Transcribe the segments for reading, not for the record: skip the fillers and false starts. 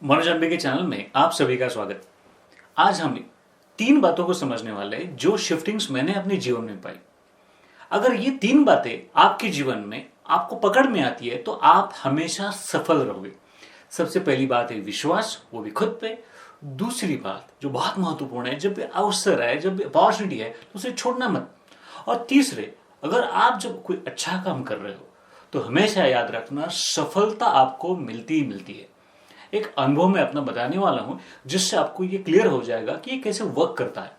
मनोज अम्बे के चैनल में आप सभी का स्वागत। आज हम 3 बातों को समझने वाले हैं जो शिफ्टिंग्स मैंने अपने जीवन में पाई। अगर ये 3 बातें आपके जीवन में आपको पकड़ में आती है तो आप हमेशा सफल रहोगे। सबसे पहली बात है विश्वास, वो भी खुद पे। दूसरी बात जो बहुत महत्वपूर्ण है, जब भी अवसर है, जब भी अपॉर्चुनिटी है तो उसे छोड़ना मत। और तीसरे, अगर आप जब कोई अच्छा काम कर रहे हो तो हमेशा याद रखना सफलता आपको मिलती ही मिलती है। एक अनुभव मैं अपना बताने वाला हूं जिससे आपको ये क्लियर हो जाएगा कि ये कैसे वर्क करता है।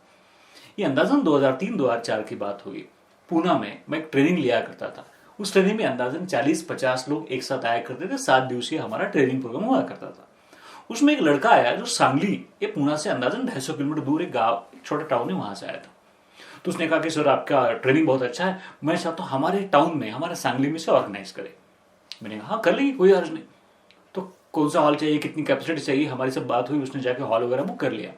ये अंदाजन 2003-2004 की बात हुई। पूना में मैं एक ट्रेनिंग लिया करता था। उस ट्रेनिंग में अंदाजन 40-50 लोग एक साथ आया करते थे। 7 दिवसीय हमारा ट्रेनिंग प्रोग्राम हुआ करता था। उसमें एक लड़का आया जो सांगली, ये पूना से अंदाजन 250 किलोमीटर दूर एक गाँव, एक छोटा टाउन है, वहां से आया था। तो उसने कहा कि सर आपका ट्रेनिंग बहुत अच्छा है, मैं चाहता हूँ हमारे टाउन में, हमारे सांगली में से ऑर्गेनाइज करें। मैंने कहा हाँ कर लेंगे, कोई हर्ज नहीं। तो कौन सा हॉल चाहिए, कितनी कैपेसिटी चाहिए, हमारी सब बात हुई। उसने जाके हॉल वगैरह बुक कर लिया।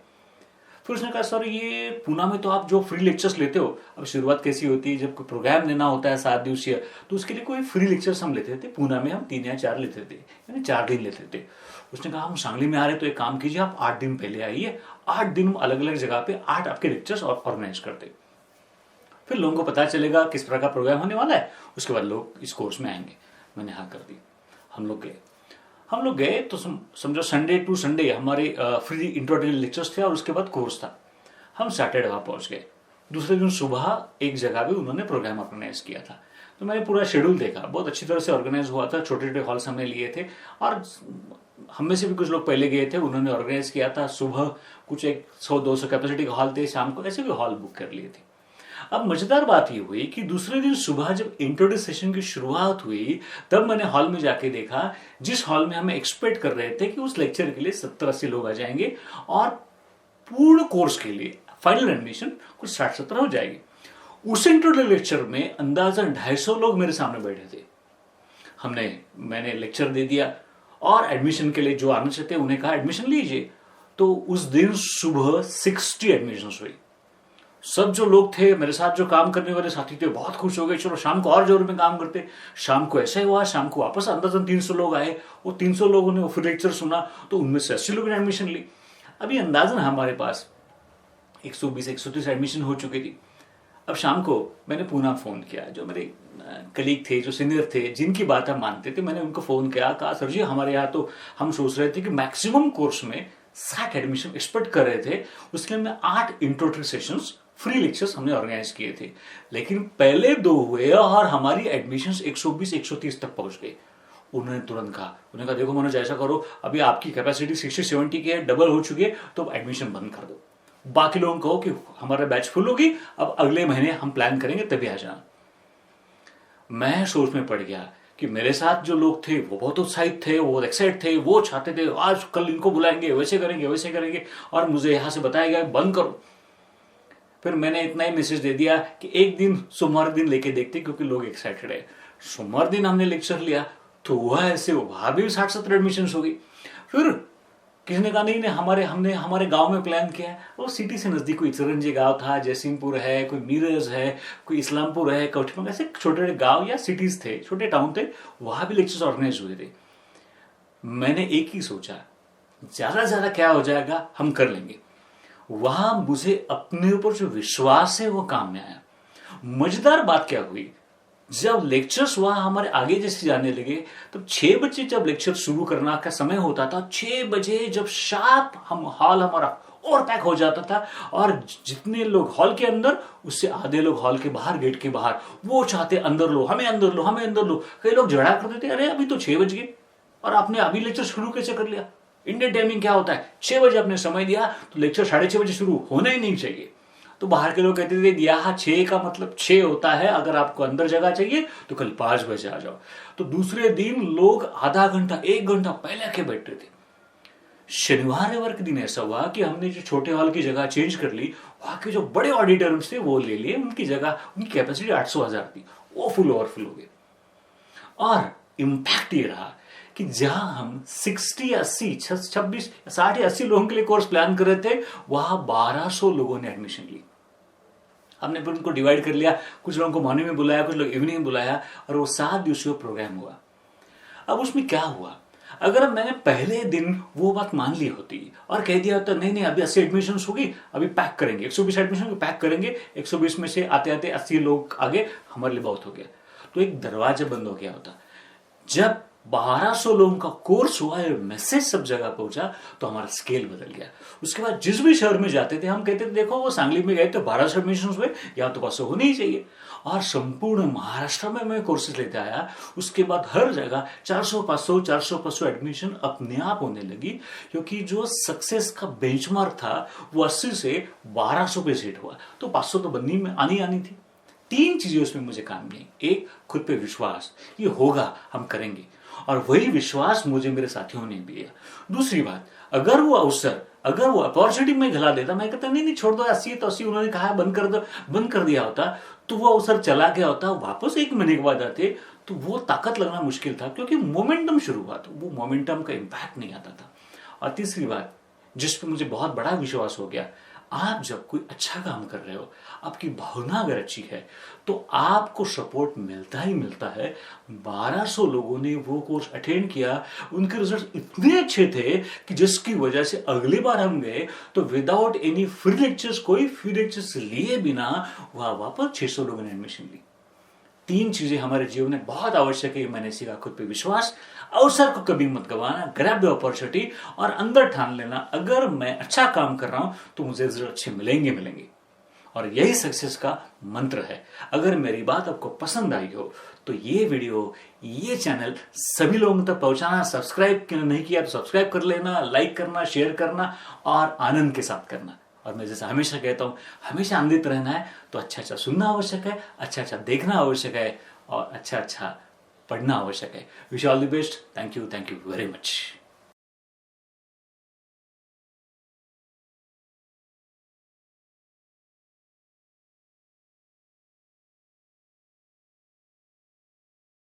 फिर उसने कहा सर ये पूना में तो आप जो फ्री लेक्चर्स लेते हो, अब शुरुआत कैसी होती है, जब कोई प्रोग्राम देना होता है 7 दिवसीय, तो उसके लिए कोई फ्री लेक्चर्स हम लेते थे। पूना में हम 3 या 4 लेते थे, यानी 4 दिन लेते थे। उसने कहा हम सांगली में आ रहे तो एक काम कीजिए, आप 8 दिन पहले आइए। 8 दिन अलग अलग जगह पे 8 आपके लेक्चर्स ऑर्गेनाइज करते, फिर लोगों को पता चलेगा किस प्रकार का प्रोग्राम होने वाला है, उसके बाद लोग इस कोर्स में आएंगे। मैंने हाँ कर दी। हम लोग गए तो समझो संडे टू संडे हमारे फ्री इंट्रोडक्टरी लेक्चर्स थे और उसके बाद कोर्स था। हम सैटरडे वहां पहुंच गए। दूसरे दिन सुबह एक जगह पे उन्होंने प्रोग्राम ऑर्गेनाइज किया था। तो मैंने पूरा शेड्यूल देखा, बहुत अच्छी तरह से ऑर्गेनाइज हुआ था। छोटे छोटे हॉल्स हमने लिए थे और हम में से भी कुछ लोग पहले गए थे, उन्होंने ऑर्गेनाइज किया था। सुबह कुछ 100-200 कैपेसिटी के हॉल थे, शाम को ऐसे भी हॉल बुक कर लिए थे। अब मजेदार बात ये हुई कि दूसरे दिन सुबह जब इंट्रोडक्शन सेशन की शुरुआत हुई, तब मैंने हॉल में जाके देखा, जिस हॉल में हमें एक्सपेक्ट कर रहे थे कि उस लेक्चर के लिए 70-80 लोग आ जाएंगे और पूर्ण कोर्स के लिए फाइनल एडमिशन कुछ 60-70 हो जाएगी। उस इंट्रोडक्शन लेक्चर में अंदाजन 250 लोग मेरे सामने बैठे थे। मैंने लेक्चर दे दिया और एडमिशन के लिए जो आना चाहते उन्हें कहा एडमिशन लीजिए। तो उस दिन सुबह 60 एडमिशन हुई। सब जो लोग थे, मेरे साथ जो काम करने वाले साथी थे, बहुत खुश हो गए, चलो शाम को और जोर में काम करते। शाम को ऐसा ही हुआ, शाम को वापस अंदाजन 300 लोग आए। वो 300 लोगों ने फिर लेक्चर सुना तो उनमें से 80 लोगों ने एडमिशन ली। अभी अंदाजन हमारे पास 120-130 एडमिशन हो चुकी थी। अब शाम को मैंने पूना फोन किया, जो मेरे कलीग थे, जो सीनियर थे, जिनकी बात हम मानते थे, मैंने उनको फोन किया, कहा सर जी हमारे यहाँ तो हम सोच रहे थे कि मैक्सिमम कोर्स में 60 एडमिशन एक्सपेक्ट कर रहे थे, उसके लिए 8 इंट्रोडक्टरी सेशंस फ्री लेक्चर्स हमने ऑर्गेनाइज किए थे, लेकिन पहले 2 हुए और हमारी एडमिशंस 120-130 तक पहुंच गए। उन्होंने तुरंत कहा देखो मनोज ऐसा करो, अभी आपकी कैपेसिटी 60-70 की है, डबल हो चुकी है, तो एडमिशन बंद कर दो। बाकी लोगों को कहो कि हमारा बैच फुल होगी, अब अगले महीने हम प्लान करेंगे तभी आ जाना। मैं सोच में पड़ गया कि मेरे साथ जो लोग थे वो बहुत उत्साहित थे, वो एक्साइट थे, वो चाहते थे आज कल इनको बुलाएंगे, वैसे करेंगे, और मुझे यहां से बताया गया बंद करो। फिर मैंने इतना ही मैसेज दे दिया कि एक दिन सोमवार दिन लेके देखते, क्योंकि लोग एक्साइटेड है। सोमवार दिन हमने लेक्चर लिया तो वह ऐसे वहां भी 60-70 एडमिशन हो गई। फिर किसी ने कहा नहीं हमने हमारे गांव में प्लान किया है। वो सिटी से नजदीक कोई चिरंजी गांव था, जयसिंहपुर है, कोई मीरज है, कोई इस्लामपुर है, कौठीमंग, ऐसे छोटे छोटे गांव या सिटीज थे, छोटे टाउन थे, वहां भी लेक्चर्स ऑर्गेनाइज हुए थे। मैंने एक ही सोचा, ज्यादा से ज्यादा क्या हो जाएगा, हम कर लेंगे। वहां मुझे अपने ऊपर जो विश्वास है वो काम में आया। मजेदार बात क्या हुई, जब लेक्चर्स वहां हमारे आगे जैसे जाने लगे, तब 6 बजे जब लेक्चर शुरू करना का समय होता था, 6 बजे जब शार्प हम हॉल हमारा और पैक हो जाता था, और जितने लोग हॉल के अंदर, उससे आधे लोग हॉल के बाहर, गेट के बाहर, वो चाहते अंदर लो, हमें अंदर लो, हमें अंदर लो। कई लोग झगड़ा करते थे, अरे अभी तो 6 बज गए और आपने अभी लेक्चर शुरू कैसे कर लिया। इंडियन टाइमिंग क्या होता है, 6 बजे आपने समय दिया तो लेक्चर 6:30 बजे शुरू होना ही नहीं चाहिए। तो बाहर के लोग कहते थे यहाँ 6 का मतलब 6 होता है, अगर आपको अंदर जगह चाहिए तो कल 5 बजे आ जाओ। तो दूसरे दिन लोग आधा घंटा 1 घंटा पहले आके बैठते थे। शनिवार रविवार के दिन ऐसा हुआ कि हमने जो छोटे हॉल की जगह चेंज कर ली, वहां के जो बड़े ऑडिटोरियम्स थे वो ले लिए, उनकी जगह, उनकी कैपेसिटी 800-1000 थी, वो फुल ओवरफुल हो गए। और इम्पैक्ट ये रहा कि जहां हम 60 या 80 लोगों के लिए कोर्स प्लान कर रहे थे, वहां 1200 लोगों ने एडमिशन ली। हमने फिर उनको डिवाइड कर लिया, कुछ लोगों को मॉर्निंग में बुलाया, कुछ लोग इवनिंग में बुलाया, और वो 7 दिवसीय प्रोग्राम हुआ। अब उसमें क्या हुआ, अगर मैंने पहले दिन वो बात मान ली होती और कह दिया होता नहीं नहीं अभी 80 एडमिशन होगी, अभी पैक करेंगे, 120 एडमिशन पैक करेंगे, 120 में से आते आते 80 लोग आगे, हमारे लिए बहुत हो गया, तो एक दरवाजा बंद हो गया होता। जब 1200 लोगों का कोर्स हुआ है, मैसेज सब जगह पहुंचा, तो हमारा स्केल बदल गया। उसके बाद जिस भी शहर में जाते थे हम कहते थे देखो वो सांगली में गए तो 1200 एडमिशन हुए, यहाँ तो 500 होने ही चाहिए। और संपूर्ण महाराष्ट्र में मैं कोर्सेज लेते आया, उसके बाद हर जगह 400-500 एडमिशन अपने आप होने लगी, क्योंकि जो सक्सेस का बेंचमार्क था वो 80 से 1200 पे सेट हुआ, तो 500 तो बननी में आनी थी। 3 चीजें उसमें मुझे काम नहीं, एक खुद पे विश्वास, ये होगा हम करेंगे, और वही विश्वास मुझे मेरे साथियों ने दिया। दूसरी बात, अगर वो अवसर, अगर वो अपॉर्चुनिटी में खिला देता, मैं कहता नहीं नहीं छोड़ दो 80 तो 80, उन्होंने कहा बंद कर दो, बंद कर दिया होता, तो वो अवसर चला गया होता, वापस 1 महीने के बाद आते तो वो ताकत लगना मुश्किल था, क्योंकि मोमेंटम शुरू हुआ, तो वो मोमेंटम का इंपैक्ट नहीं आता था। और तीसरी बात जिस पे मुझे बहुत बड़ा विश्वास हो गया, आप जब कोई अच्छा काम कर रहे हो, आपकी भावना अगर अच्छी है तो आपको सपोर्ट मिलता ही मिलता है। 1200 लोगों ने वो कोर्स अटेंड किया, उनके रिजल्ट इतने अच्छे थे कि जिसकी वजह से अगली बार हम गए तो विदाउट एनी फ्री लेक्चर्स, कोई फ्री लेक्चर्स लिए बिना वहां वापस 600 लोगों ने एडमिशन ली। 3 चीजें हमारे जीवन में बहुत आवश्यक है। मैंने सीखा, खुद पे विश्वास, अवसर को कभी मत गवाना, ग्रैब द अपॉर्चुनिटी, और अंदर ठान लेना अगर मैं अच्छा काम कर रहा हूं तो मुझे रिजल्ट अच्छे मिलेंगे। और यही सक्सेस का मंत्र है। अगर मेरी बात आपको पसंद आई हो तो ये वीडियो, ये चैनल सभी लोगों तक पहुंचाना, सब्सक्राइब नहीं किया तो सब्सक्राइब कर लेना, लाइक करना, शेयर करना और आनंद के साथ करना। और मैं जैसे हमेशा कहता हूं, हमेशा आनंदित रहना है तो अच्छा सुनना आवश्यक है, अच्छा देखना आवश्यक है और अच्छा पढ़ना आवश्यक है। Wish all the best. Thank you very much.